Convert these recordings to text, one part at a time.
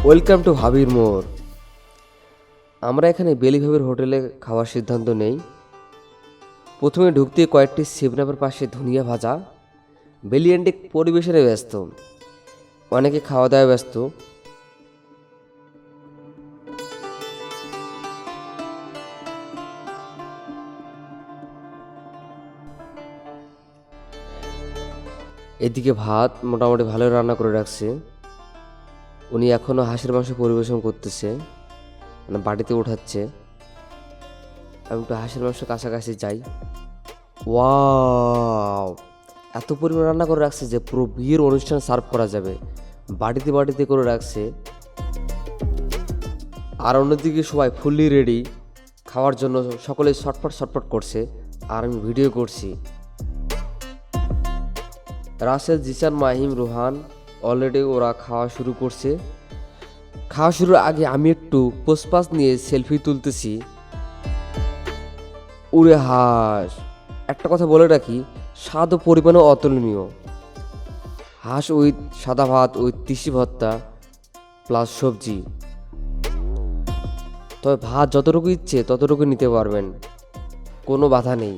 Welcome to হাবির মোড়। আমরা এখানে বেলি ভাবির হোটেলে খাওয়ার সিদ্ধান্ত নেই। প্রথমে ঢুকতে কয়েকটি সেভেন-আপের পাশে ধনিয়া ভাজা। বেলি আন্টি পরিবেশনে ব্যস্ত, অনেকে খাওয়া দাওয়ায় ব্যস্ত। এদিকে ভাত মোটামুটি ভালোই রান্না করে রাখছে। উনি এখনও হাঁসের মাংস পরিবেশন করতেছে, মানে বাটিতে উঠাচ্ছে। আমি একটু হাঁসের মাংস কাছাকাছি যাই। ওয়াও, এত পরিমাণ রান্না করে রাখছে যে পুরো বিয়ের অনুষ্ঠান সার্ভ করা যাবে। বাটিতে বাটিতে করে রাখছে। আর অন্যদিকে সবাই ফুললি রেডি খাওয়ার জন্য, সকলেই ছটফট ছটফট করছে আর আমি ভিডিও করছি। রাসেল, জিসান, মাহিম, রোহান অলরেডি ওরা খাওয়া শুরু করছে। খাওয়া শুরুর আগে আমি একটু পোস্টপাস নিয়ে সেলফি তুলতেছি। উড়ে হাঁস, একটা কথা বলে রাখি, স্বাদ ও পরিমাণও অতুলনীয়। হাঁস উইথ সাদা ভাত উইথ তিসি ভর্তা প্লাস সবজি। তবে ভাত যতটুকু ইচ্ছে ততটুকু নিতে পারবেন, কোনো বাধা নেই।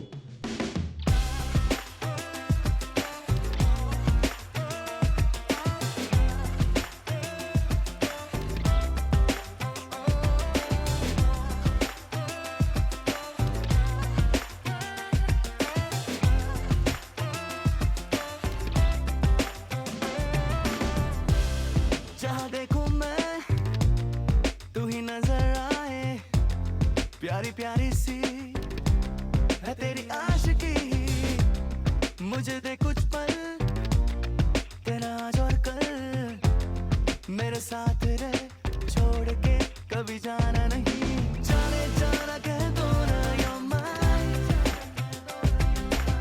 जहाँ देखूं मैं तू ही नजर आए, प्यारी प्यारी सी है तेरी आशिकी। मुझे दे कुछ पल तेरा आज और कल, मेरे साथ रहे छोड़ के कभी जाना नहीं। जाने जाना कह दो ना you're mine,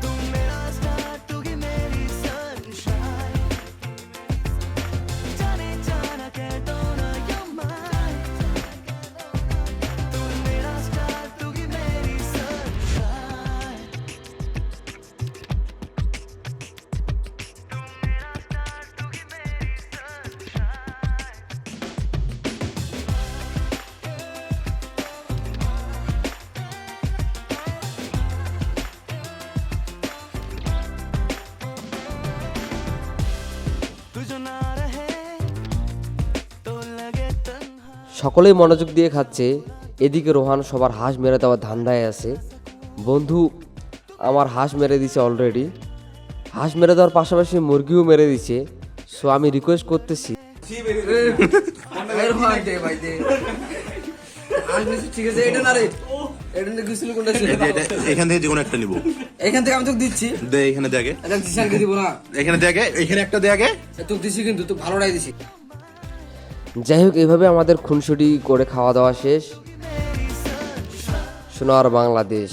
तू मेरा स्टार तू ही मेरी सनशाइन। जाने जाना कह दो ना you're mine, तू मेरा स्टार तू ही मेरी सनशाइन। तू जो ना रहे तो लगे तन्हा। সকলেই মনোযোগ দিয়ে খাচ্ছে। এদিকে রোহান সবার হাঁস মেরে দেওয়ার ধান্দায় আছে। বন্ধু আমার হাঁস মেরে দিছে অলরেডি। হাঁস মেরে দেওয়ার পাশাপাশি মুরগিও মেরে দিছে। সো আমি রিকোয়েস্ট করতেছি, এখান থেকে যে কোনো একটা নিবো। এখান থেকে আমি তোকে দিচ্ছি। দে এখানে দে আগে, এটা জিসানকে দিব না, এখানে দে আগে, এখানে একটা দে আগে। তোকে দিছি কিন্তু তুই ভালোটাই দিছি। যাই হোক, এইভাবে আমাদের খুনসুটি করে খাওয়া দাওয়া শেষ। সোনার বাংলাদেশ।